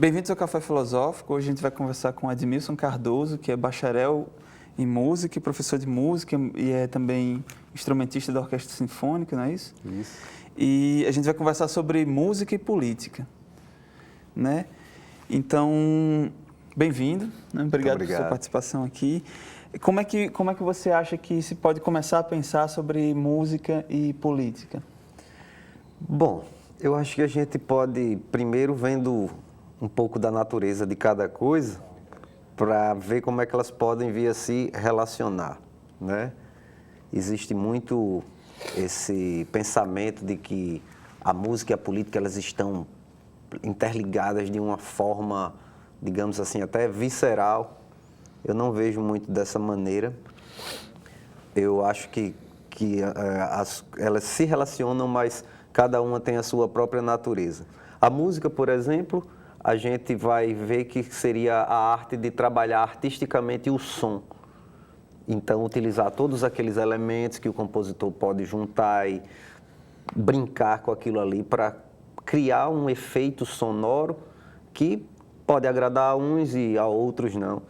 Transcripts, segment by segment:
Bem-vindos ao Café Filosófico. Hoje a gente vai conversar com Edmilson Cardoso, que é bacharel em música e professor de música e é também instrumentista da Orquestra Sinfônica, não é isso? Isso. E a gente vai conversar sobre música e política, né? Então, bem-vindo, né? Obrigado por sua participação aqui. Como é que você acha que se pode começar a pensar sobre música e política? Bom, eu acho que a gente pode, primeiro, vendo um pouco da natureza de cada coisa, para ver como é que elas podem vir a se relacionar, né? Existe muito esse pensamento de que a música e a política elas estão interligadas de uma forma, digamos assim, até visceral. Eu não vejo muito dessa maneira. Eu acho que elas se relacionam, mas cada uma tem a sua própria natureza. A música, por exemplo, a gente vai ver que seria a arte de trabalhar artisticamente o som. Então, utilizar todos aqueles elementos que o compositor pode juntar e brincar com aquilo ali para criar um efeito sonoro que pode agradar a uns e a outros não.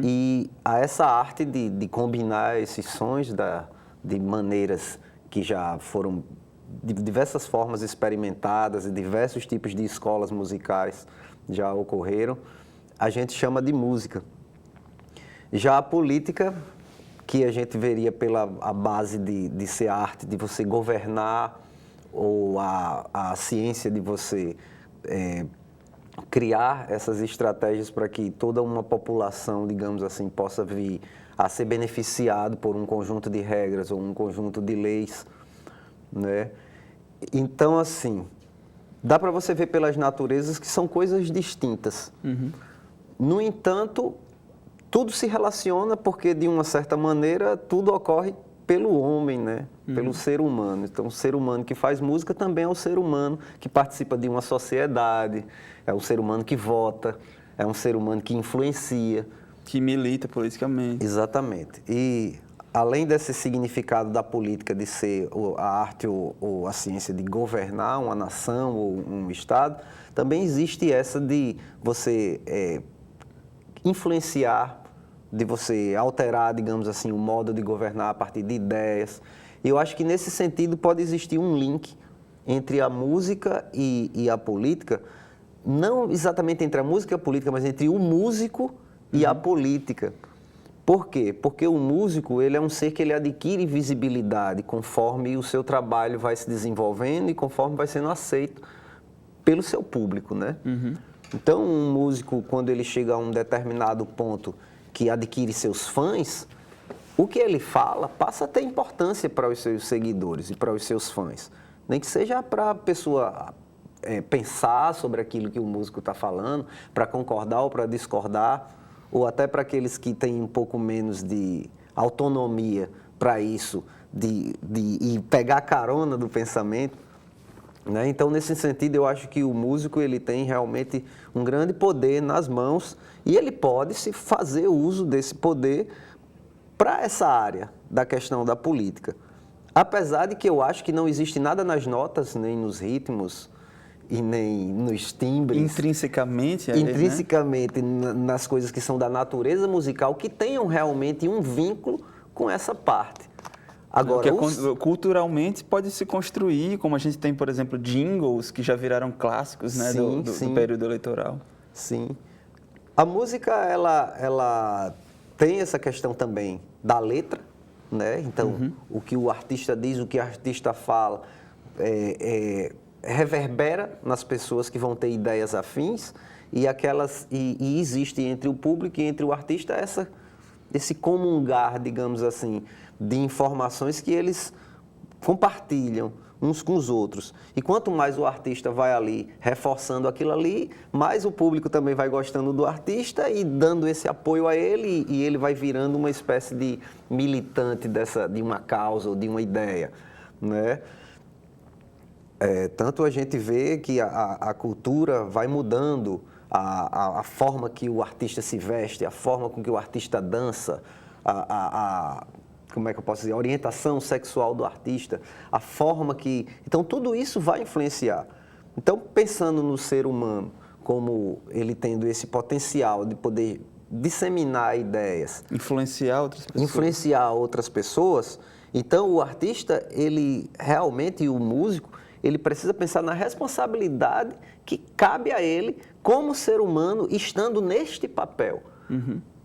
E a essa arte de combinar esses sons de maneiras que já foram de diversas formas experimentadas e diversos tipos de escolas musicais já ocorreram, a gente chama de música. Já a política, que a gente veria pela a base de ser a arte de você governar ou a ciência de você criar essas estratégias para que toda uma população, digamos assim, possa vir a ser beneficiado por um conjunto de regras ou um conjunto de leis, né? Então, assim, dá para você ver pelas naturezas que são coisas distintas. No entanto, tudo se relaciona porque, de uma certa maneira, tudo ocorre pelo homem, né? Pelo ser humano. Então, o ser humano que faz música também é o ser humano que participa de uma sociedade, é o ser humano que vota, é um ser humano que influencia. Que milita politicamente. Exatamente. E, além desse significado da política de ser a arte ou a ciência de governar uma nação ou um estado, também existe essa de você influenciar, de você alterar, digamos assim, o modo de governar a partir de ideias. E eu acho que, nesse sentido, pode existir um link entre a música e a política, não exatamente entre a música e a política, mas entre o músico e a política. Por quê? Porque o músico, ele é um ser que ele adquire visibilidade conforme o seu trabalho vai se desenvolvendo e conforme vai sendo aceito pelo seu público, né? Então, um músico, quando ele chega a um determinado ponto que adquire seus fãs, o que ele fala passa a ter importância para os seus seguidores e para os seus fãs. Nem que seja para a pessoa pensar sobre aquilo que o músico está falando, para concordar ou para discordar, ou até para aqueles que têm um pouco menos de autonomia para isso, de pegar carona do pensamento, né? Então, nesse sentido, eu acho que o músico ele tem realmente um grande poder nas mãos e ele pode se fazer uso desse poder para essa área da questão da política. Apesar de que eu acho que não existe nada nas notas, nem nos ritmos e nem nos timbres. Intrinsecamente, né? Nas coisas que são da natureza musical, que tenham realmente um vínculo com essa parte. Agora, culturalmente pode se construir, como a gente tem, por exemplo, jingles que já viraram clássicos, né, do período eleitoral. Sim. A música, ela tem essa questão também da letra, né? Então, o que o artista diz, o que o artista fala, reverbera nas pessoas que vão ter ideias afins e existe entre o público e entre o artista esse comungar, digamos assim, de informações que eles compartilham uns com os outros. E quanto mais o artista vai ali reforçando aquilo ali, mais o público também vai gostando do artista e dando esse apoio a ele, e ele vai virando uma espécie de militante de uma causa ou de uma ideia, né? Tanto a gente vê que a cultura vai mudando, a forma que o artista se veste, a forma com que o artista dança, como é que eu posso dizer, a orientação sexual do artista, a forma que... Então, tudo isso vai influenciar. Então, pensando no ser humano como ele tendo esse potencial de poder disseminar ideias. Influenciar outras pessoas. Influenciar outras pessoas. Então, o artista, ele realmente, e o músico, ele precisa pensar na responsabilidade que cabe a ele como ser humano estando neste papel.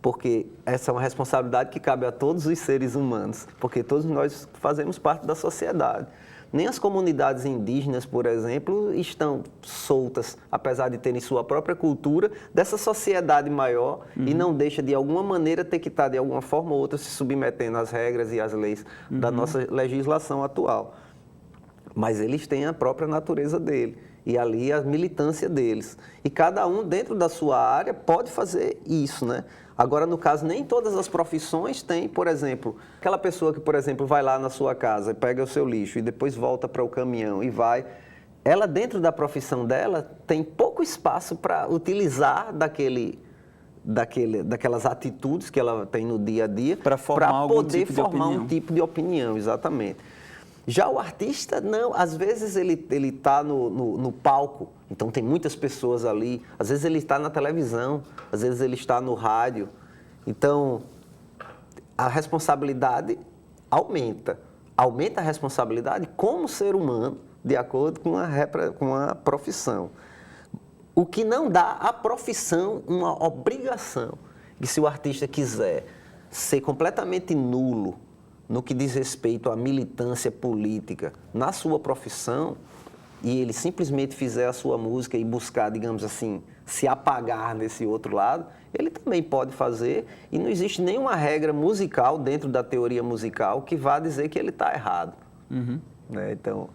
Porque essa é uma responsabilidade que cabe a todos os seres humanos, porque todos nós fazemos parte da sociedade. Nem as comunidades indígenas, por exemplo, estão soltas, apesar de terem sua própria cultura, dessa sociedade maior e não deixa, de alguma maneira, ter que estar, de alguma forma ou outra, se submetendo às regras e às leis da nossa legislação atual. Mas eles têm a própria natureza dele e ali a militância deles. E cada um, dentro da sua área, pode fazer isso, né? Agora, no caso, nem todas as profissões têm, por exemplo, aquela pessoa que, por exemplo, vai lá na sua casa e pega o seu lixo e depois volta para o caminhão e vai, ela, dentro da profissão dela, tem pouco espaço para utilizar daquelas atitudes que ela tem no dia a dia para poder formar um tipo de opinião, exatamente. Já o artista, não, às vezes ele está no palco, então tem muitas pessoas ali, às vezes ele está na televisão, às vezes ele está no rádio, então a responsabilidade aumenta a responsabilidade como ser humano, de acordo com a profissão. O que não dá à profissão uma obrigação, que se o artista quiser ser completamente nulo no que diz respeito à militância política na sua profissão, e ele simplesmente fizer a sua música e buscar, digamos assim, se apagar nesse outro lado, ele também pode fazer, e não existe nenhuma regra musical dentro da teoria musical que vá dizer que ele está errado. Né? Então,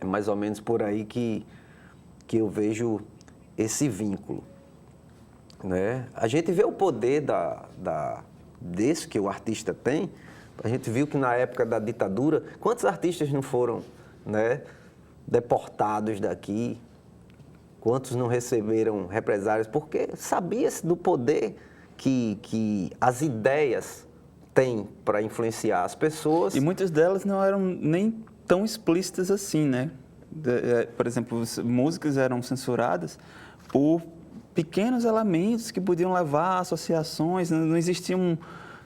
é mais ou menos por aí que eu vejo esse vínculo. Né? A gente vê o poder desse que o artista tem. A gente viu que na época da ditadura, quantos artistas não foram, né, deportados daqui? Quantos não receberam represálias? Porque sabia-se do poder que as ideias têm para influenciar as pessoas. E muitas delas não eram nem tão explícitas assim, né? Por exemplo, músicas eram censuradas por pequenos elementos que podiam levar a associações, não existiam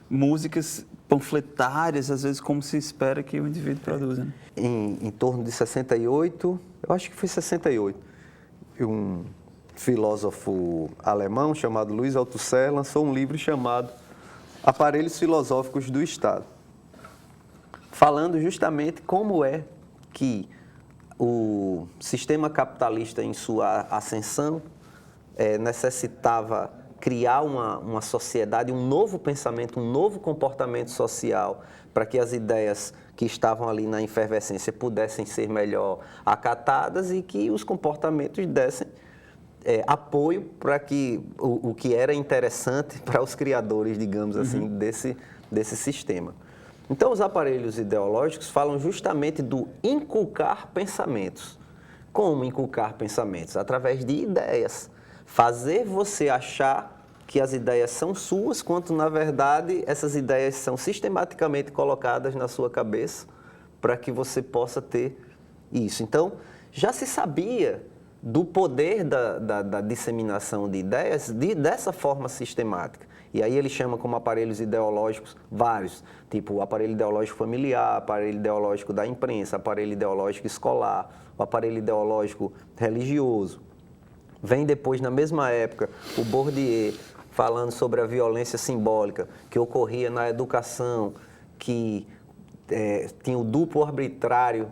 músicas panfletárias, às vezes, como se espera que o indivíduo produza. Né? Em torno de 68, eu acho que foi 68, um filósofo alemão chamado Luiz Althusser lançou um livro chamado Aparelhos Filosóficos do Estado, falando justamente como é que o sistema capitalista, em sua ascensão, necessitava criar uma sociedade, um novo pensamento, um novo comportamento social para que as ideias que estavam ali na efervescência pudessem ser melhor acatadas e que os comportamentos dessem apoio para que o que era interessante para os criadores, digamos assim, desse sistema. Então, os aparelhos ideológicos falam justamente do inculcar pensamentos. Como inculcar pensamentos? Através de ideias. Fazer você achar que as ideias são suas, quando, na verdade, essas ideias são sistematicamente colocadas na sua cabeça para que você possa ter isso. Então, já se sabia do poder da disseminação de ideias dessa forma sistemática. E aí ele chama como aparelhos ideológicos vários, tipo o aparelho ideológico familiar, aparelho ideológico da imprensa, aparelho ideológico escolar, o aparelho ideológico religioso. Vem depois, na mesma época, o Bourdieu falando sobre a violência simbólica que ocorria na educação, que tinha o duplo arbitrário,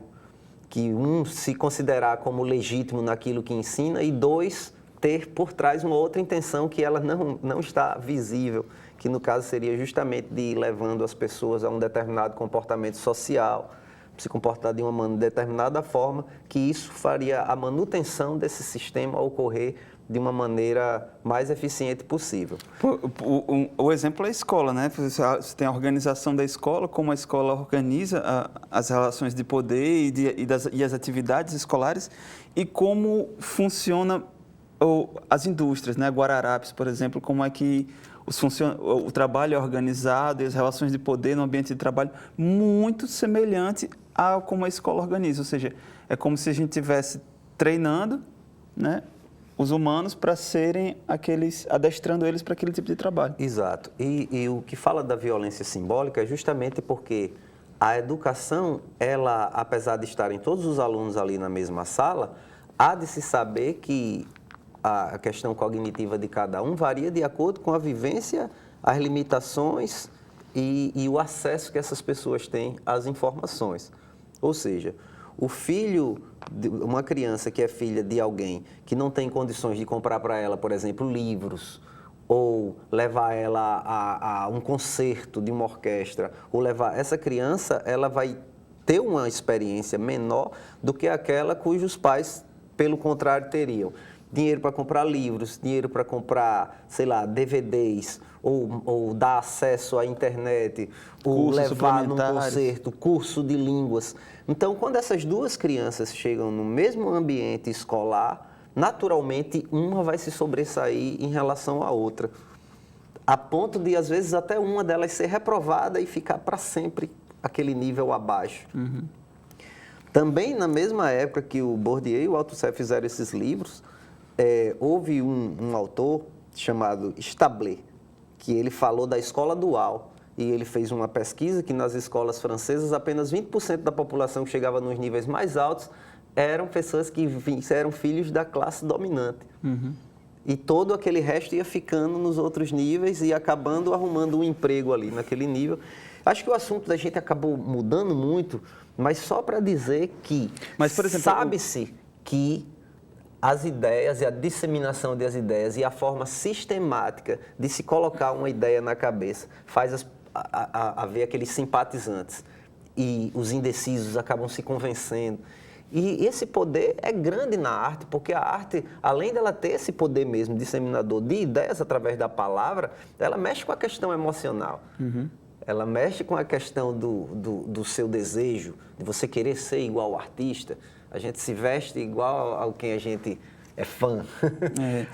que um se considerar como legítimo naquilo que ensina e dois, ter por trás uma outra intenção que ela não está visível, que no caso seria justamente de ir levando as pessoas a um determinado comportamento social, se comportar de uma determinada forma, que isso faria a manutenção desse sistema ocorrer de uma maneira mais eficiente possível. O exemplo é a escola, né? Você tem a organização da escola, como a escola organiza as relações de poder e as atividades escolares e como funciona as indústrias, né? Guararapes, por exemplo, como é que o trabalho é organizado e as relações de poder no ambiente de trabalho muito semelhante a como a escola organiza, ou seja, é como se a gente estivesse treinando, né, os humanos para serem adestrando eles para aquele tipo de trabalho. Exato. E o que fala da violência simbólica é justamente porque a educação, ela, apesar de estarem todos os alunos ali na mesma sala, há de se saber que a questão cognitiva de cada um varia de acordo com a vivência, as limitações e o acesso que essas pessoas têm às informações. Ou seja, uma criança que é filha de alguém que não tem condições de comprar para ela, por exemplo, livros, ou levar ela a um concerto de uma orquestra, ou essa criança, ela vai ter uma experiência menor do que aquela cujos pais, pelo contrário, teriam dinheiro para comprar livros, dinheiro para comprar, sei lá, DVDs, ou dar acesso à internet, ou levar num concerto, curso de línguas. Então, quando essas duas crianças chegam no mesmo ambiente escolar, naturalmente, uma vai se sobressair em relação à outra, a ponto de, às vezes, até uma delas ser reprovada e ficar para sempre aquele nível abaixo. Uhum. Também, na mesma época que o Bourdieu e o Althusser fizeram esses livros, houve um autor chamado Stabler, que ele falou da escola dual, e ele fez uma pesquisa que nas escolas francesas apenas 20% da população que chegava nos níveis mais altos eram pessoas que eram filhos da classe dominante. Uhum. E todo aquele resto ia ficando nos outros níveis e acabando arrumando um emprego ali naquele nível. Acho que o assunto da gente acabou mudando muito, mas só para dizer que sabe-se que as ideias e a disseminação das ideias e a forma sistemática de se colocar uma ideia na cabeça faz haver aqueles simpatizantes e os indecisos acabam se convencendo. E esse poder é grande na arte, porque a arte, além dela ter esse poder mesmo disseminador de ideias através da palavra, ela mexe com a questão emocional. Uhum. Ela mexe com a questão do seu desejo, de você querer ser igual ao artista. A gente se veste igual ao quem a gente é fã.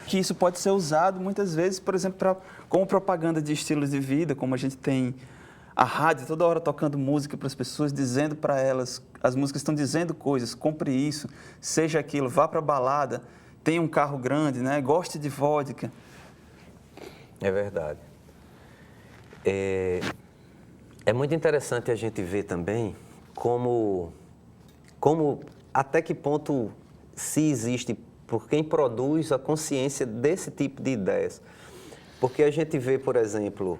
Que isso pode ser usado muitas vezes, por exemplo, como propaganda de estilos de vida, como a gente tem a rádio toda hora tocando música para as pessoas, dizendo para elas, as músicas estão dizendo coisas, compre isso, seja aquilo, vá para a balada, tenha um carro grande, né? Goste de vodka. É verdade. É muito interessante a gente ver também como até que ponto se existe por quem produz a consciência desse tipo de ideias. Porque a gente vê, por exemplo,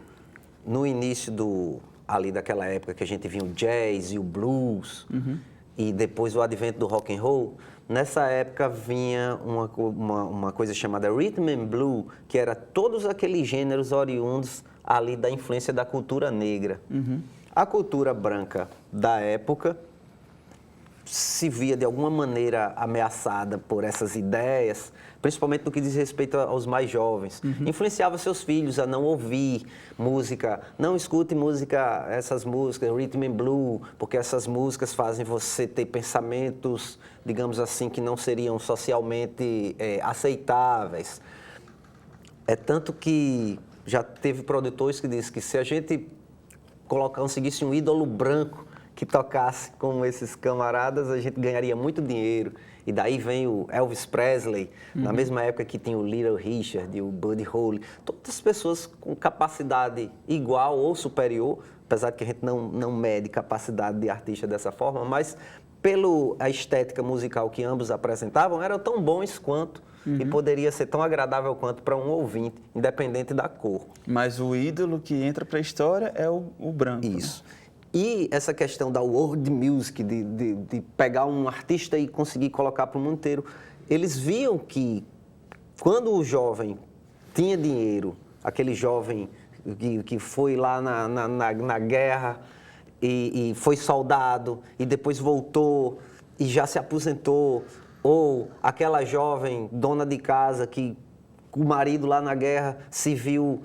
no início ali daquela época que a gente via o jazz e o blues, uhum, e depois o advento do rock and roll, nessa época vinha uma coisa chamada rhythm and blues, que era todos aqueles gêneros oriundos ali da influência da cultura negra. Uhum. A cultura branca da época se via de alguma maneira ameaçada por essas ideias, principalmente no que diz respeito aos mais jovens. Uhum. Influenciava seus filhos a não ouvir música, não escute música, essas músicas, rhythm and blues, porque essas músicas fazem você ter pensamentos, digamos assim, que não seriam socialmente aceitáveis. É tanto que já teve produtores que dizem que se a gente conseguisse um ídolo branco que tocasse como esses camaradas, a gente ganharia muito dinheiro. E daí vem o Elvis Presley, na mesma época que tinha o Little Richard e o Buddy Holly. Todas as pessoas com capacidade igual ou superior, apesar de que a gente não mede capacidade de artista dessa forma, mas pela estética musical que ambos apresentavam, eram tão bons quanto, e poderia ser tão agradável quanto para um ouvinte, independente da cor. Mas o ídolo que entra para a história é o branco. Isso. Né? E essa questão da world music, de pegar um artista e conseguir colocar para o mundo inteiro, eles viam que quando o jovem tinha dinheiro, aquele jovem que foi lá na guerra e foi soldado e depois voltou e já se aposentou, ou aquela jovem dona de casa que o marido lá na guerra se viu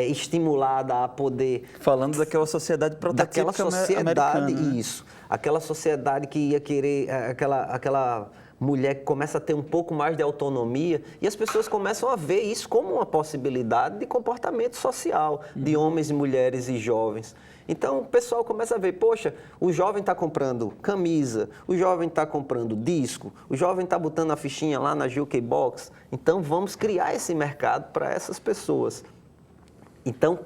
estimulada a poder... Falando daquela sociedade prototípica americana. Isso. Aquela sociedade que ia querer... Aquela mulher que começa a ter um pouco mais de autonomia e as pessoas começam a ver isso como uma possibilidade de comportamento social de homens e mulheres e jovens. Então o pessoal começa a ver, poxa, o jovem está comprando camisa, o jovem está comprando disco, o jovem está botando a fichinha lá na Jukebox. Então vamos criar esse mercado para essas pessoas. Então,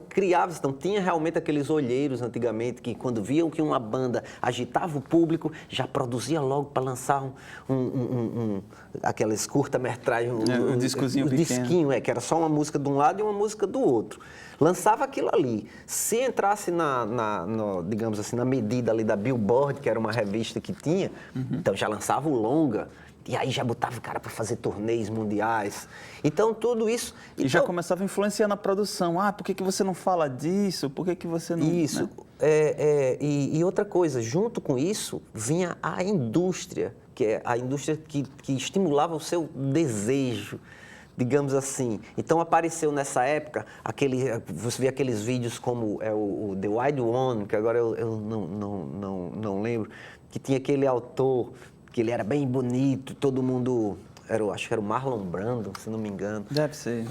tinha realmente aqueles olheiros antigamente que quando viam que uma banda agitava o público, já produzia logo para lançar aquelas curta-metragens, um discozinho pequeno. Disquinho, que era só uma música de um lado e uma música do outro. Lançava aquilo ali. Se entrasse digamos assim, na medida ali da Billboard, que era uma revista que tinha, então já lançava o longa. E aí já botava o cara para fazer turnês mundiais. Então, tudo isso... E já começava a influenciar na produção. Por que você não fala disso? Por que você não... Isso. Né? E outra coisa, junto com isso, vinha a indústria, que é a indústria que estimulava o seu desejo, digamos assim. Então, apareceu nessa época, você vê aqueles vídeos como o The Wild One, que agora eu não lembro, que tinha aquele autor... que ele era bem bonito, todo mundo... acho que era o Marlon Brando, se não me engano. Deve ser.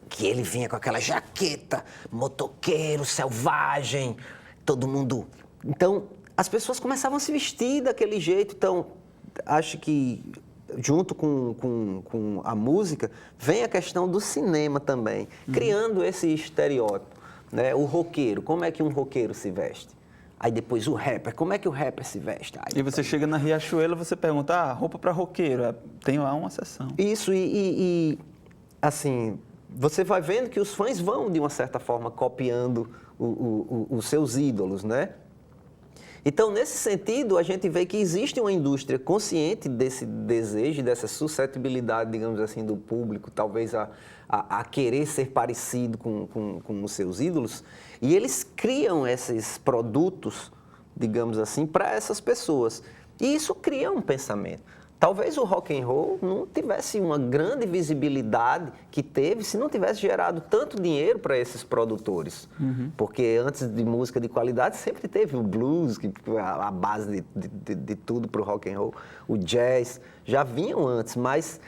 Que ele vinha com aquela jaqueta, motoqueiro, selvagem, todo mundo... Então, as pessoas começavam a se vestir daquele jeito. Então, acho que, junto com a música, vem a questão do cinema também, criando esse estereótipo, né? O roqueiro, como é que um roqueiro se veste? Aí depois o rapper, como é que o rapper se veste? E você chega na Riachuelo, você pergunta, roupa para roqueiro, tem lá uma seção. Isso, assim, você vai vendo que os fãs vão, de uma certa forma, copiando os seus ídolos, né? Então, nesse sentido, a gente vê que existe uma indústria consciente desse desejo, dessa suscetibilidade, digamos assim, do público, talvez a querer ser parecido com os seus ídolos, e eles criam esses produtos, digamos assim, para essas pessoas. E isso cria um pensamento. Talvez o rock and roll não tivesse uma grande visibilidade que teve se não tivesse gerado tanto dinheiro para esses produtores. Porque antes de música de qualidade sempre teve o blues, que foi a base de tudo para o rock and roll, o jazz, já vinham antes, mas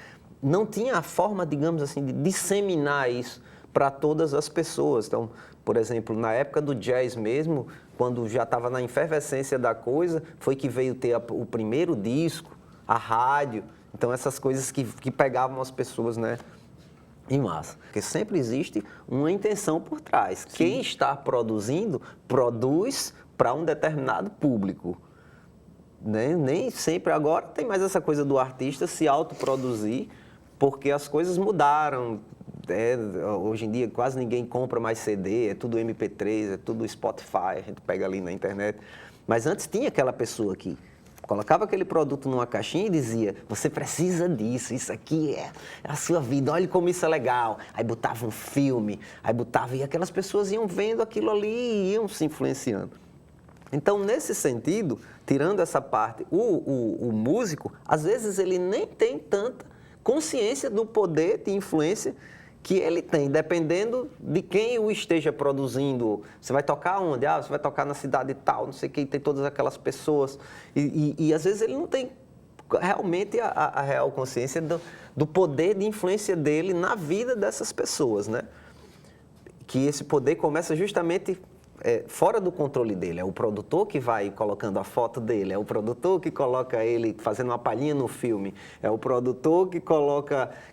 não tinha a forma, digamos assim, de disseminar isso para todas as pessoas. Então, por exemplo, na época do jazz mesmo, quando já estava na efervescência da coisa, foi que veio ter o primeiro disco, a rádio, então essas coisas que pegavam as pessoas, né, em massa. Porque sempre existe uma intenção por trás. Sim. Quem está produzindo, produz para um determinado público. Né? Nem sempre agora tem mais essa coisa do artista se autoproduzir, porque as coisas mudaram. Hoje em dia quase ninguém compra mais CD, é tudo MP3, é tudo Spotify, a gente pega ali na internet. Mas antes tinha aquela pessoa que colocava aquele produto numa caixinha e dizia, você precisa disso, isso aqui é a sua vida, olha como isso é legal. Aí botava um filme, e aquelas pessoas iam vendo aquilo ali e iam se influenciando. Então, nesse sentido, tirando essa parte, o músico, às vezes ele nem tem tanta consciência do poder de influência que ele tem, dependendo de quem o esteja produzindo. Você vai tocar onde? Você vai tocar na cidade tal, não sei o que, tem todas aquelas pessoas. E às vezes ele não tem realmente a real consciência do poder de influência dele na vida dessas pessoas, né? Que esse poder começa justamente fora do controle dele. É o produtor que vai colocando a foto dele, é o produtor que coloca ele fazendo uma palhinha no filme, é o produtor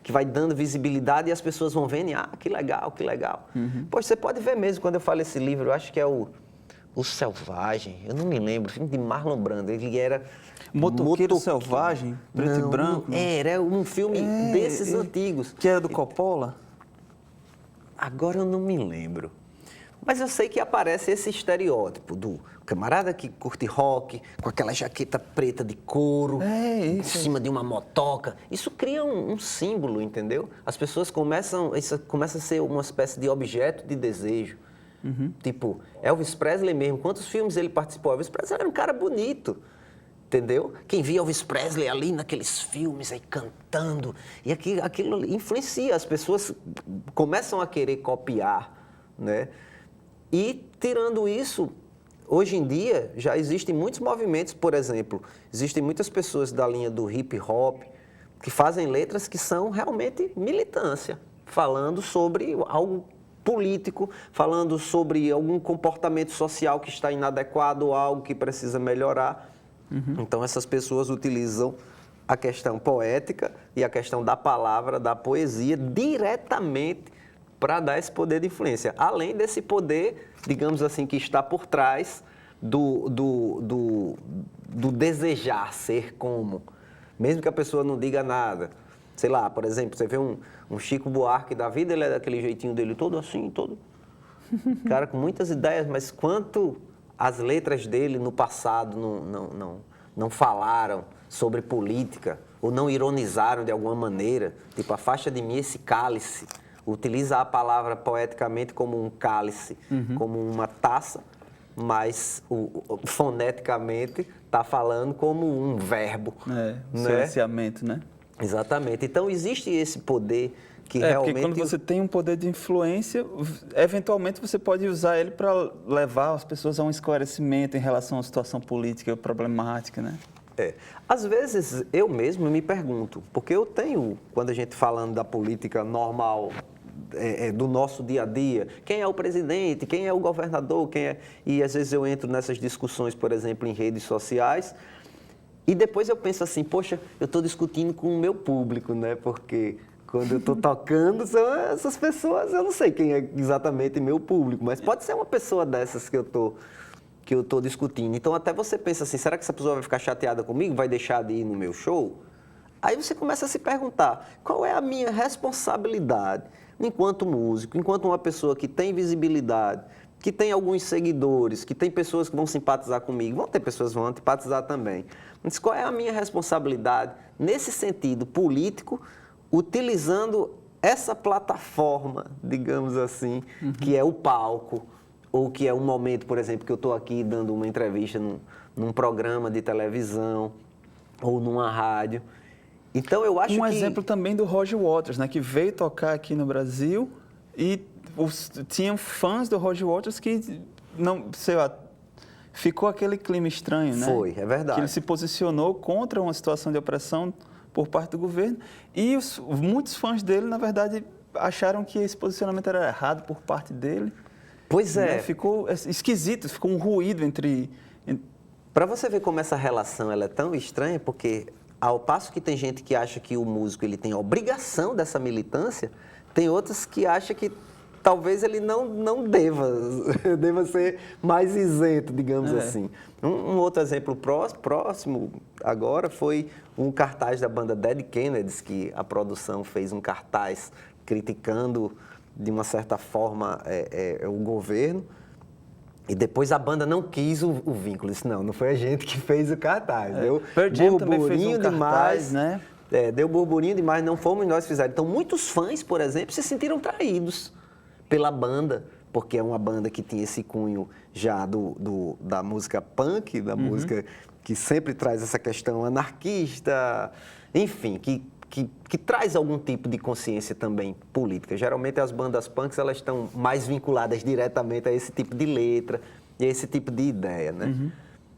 que vai dando visibilidade e as pessoas vão vendo e, que legal, que legal. Poxa, você pode ver mesmo, quando eu falo esse livro, eu acho que é o Selvagem, eu não me lembro, filme de Marlon Brando, ele era... Motoqueiro Selvagem, preto e branco? Era um filme desses antigos. Que era do Coppola? Agora eu não me lembro. Mas eu sei que aparece esse estereótipo do camarada que curte rock, com aquela jaqueta preta de couro, em cima de uma motoca. Isso cria um símbolo, entendeu? As pessoas isso começa a ser uma espécie de objeto de desejo. Tipo, Elvis Presley mesmo, quantos filmes ele participou? Elvis Presley era um cara bonito, entendeu? Quem via Elvis Presley ali naqueles filmes, aí cantando, e aquilo influencia, as pessoas começam a querer copiar, né? E, tirando isso, hoje em dia, já existem muitos movimentos, por exemplo, existem muitas pessoas da linha do hip hop que fazem letras que são realmente militância, falando sobre algo político, falando sobre algum comportamento social que está inadequado ou algo que precisa melhorar. Então, essas pessoas utilizam a questão poética e a questão da palavra, da poesia, diretamente para dar esse poder de influência. Além desse poder, digamos assim, que está por trás do desejar ser como. Mesmo que a pessoa não diga nada. Sei lá, por exemplo, você vê um Chico Buarque da vida, ele é daquele jeitinho dele todo assim, todo... Cara, com muitas ideias, mas quanto as letras dele no passado não falaram sobre política ou não ironizaram de alguma maneira. Tipo, afasta de mim esse cálice. Utiliza a palavra poeticamente como um cálice, como uma taça, mas foneticamente está falando como um verbo. Silenciamento, né? Exatamente. Então, existe esse poder que realmente... Porque quando você tem um poder de influência, eventualmente você pode usar ele para levar as pessoas a um esclarecimento em relação à situação política problemática, né? Às vezes, eu mesmo me pergunto, porque eu tenho, quando a gente falando da política normal, do nosso dia a dia, quem é o presidente, quem é o governador, E às vezes eu entro nessas discussões, por exemplo, em redes sociais, e depois eu penso assim, poxa, eu estou discutindo com o meu público, né? Porque quando eu estou tocando, são essas pessoas, eu não sei quem é exatamente meu público, mas pode ser uma pessoa dessas que eu estou discutindo. Então, até você pensa assim, será que essa pessoa vai ficar chateada comigo? Vai deixar de ir no meu show? Aí você começa a se perguntar, qual é a minha responsabilidade enquanto músico, enquanto uma pessoa que tem visibilidade, que tem alguns seguidores, que tem pessoas que vão simpatizar comigo, vão ter pessoas que vão antipatizar também. Mas qual é a minha responsabilidade nesse sentido político, utilizando essa plataforma, digamos assim, que é o palco, ou que é um momento, por exemplo, que eu estou aqui dando uma entrevista num programa de televisão ou numa rádio. Então, eu acho que... Um exemplo também do Roger Waters, né, que veio tocar aqui no Brasil e tinham fãs do Roger Waters que, não, sei lá, ficou aquele clima estranho, né? Foi, é verdade. Que ele se posicionou contra uma situação de opressão por parte do governo e muitos fãs dele, na verdade, acharam que esse posicionamento era errado por parte dele. Pois é. Né? Ficou esquisito, ficou um ruído entre... Para você ver como essa relação ela é tão estranha, porque ao passo que tem gente que acha que o músico ele tem a obrigação dessa militância, tem outros que acham que talvez ele não deva ser mais isento, digamos assim. Um outro exemplo próximo agora foi um cartaz da banda Dead Kennedys, que a produção fez um cartaz criticando, de uma certa forma, o governo. E depois a banda não quis o vínculo. Disse, não foi a gente que fez o cartaz. Deu burburinho demais, né? Deu burburinho demais, não fomos nós que fizemos. Então, muitos fãs, por exemplo, se sentiram traídos pela banda, porque é uma banda que tinha esse cunho já da música punk, da música que sempre traz essa questão anarquista, enfim, que traz algum tipo de consciência também política. Geralmente as bandas punks elas estão mais vinculadas diretamente a esse tipo de letra e a esse tipo de ideia, né?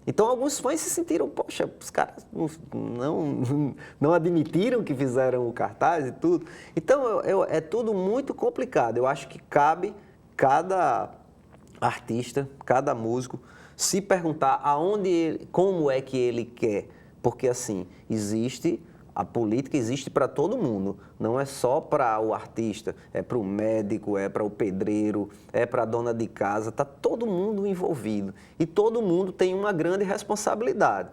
Então alguns fãs se sentiram, poxa, os caras não admitiram que fizeram o cartaz e tudo. Então é tudo muito complicado. Eu acho que cabe cada artista, cada músico se perguntar como é que ele quer, porque assim a política existe para todo mundo, não é só para o artista, é para o médico, é para o pedreiro, é para a dona de casa, está todo mundo envolvido e todo mundo tem uma grande responsabilidade.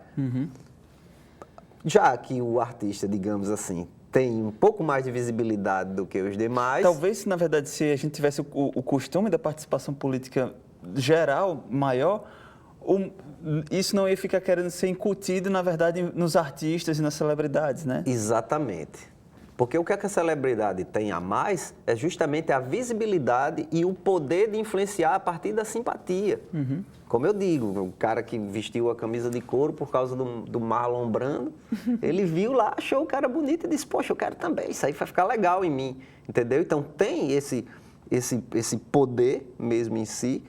Já que o artista, digamos assim, tem um pouco mais de visibilidade do que os demais... Talvez, na verdade, se a gente tivesse o costume da participação política geral maior, isso não ia ficar querendo ser incutido, na verdade, nos artistas e nas celebridades, né? Exatamente. Porque o que a celebridade tem a mais é justamente a visibilidade e o poder de influenciar a partir da simpatia. Como eu digo, o cara que vestiu a camisa de couro por causa do Marlon Brando, ele viu lá, achou o cara bonito e disse, poxa, eu quero também, isso aí vai ficar legal em mim, entendeu? Então tem esse poder mesmo em si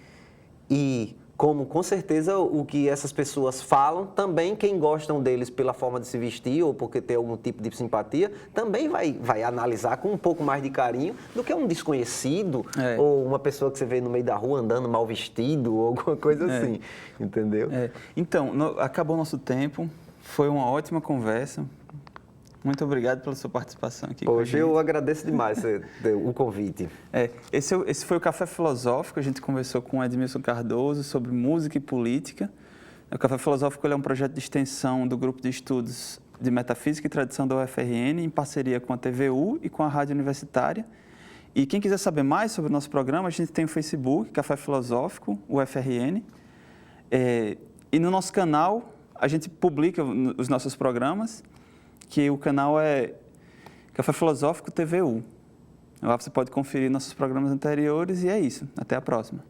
e como com certeza o que essas pessoas falam, também quem gostam deles pela forma de se vestir ou porque tem algum tipo de simpatia, também vai analisar com um pouco mais de carinho do que um desconhecido ou uma pessoa que você vê no meio da rua andando mal vestido ou alguma coisa assim, entendeu? Então, acabou o nosso tempo, foi uma ótima conversa. Muito obrigado pela sua participação aqui. Poxa, eu agradeço demais o convite. Esse foi o Café Filosófico. A gente conversou com o Edmilson Cardoso sobre música e política. O Café Filosófico é um projeto de extensão do Grupo de Estudos de Metafísica e Tradição da UFRN, em parceria com a TVU e com a Rádio Universitária. E quem quiser saber mais sobre o nosso programa, a gente tem o Facebook, Café Filosófico, UFRN. E no nosso canal, a gente publica os nossos programas, que o canal é Café Filosófico TVU. Lá você pode conferir nossos programas anteriores e é isso. Até a próxima.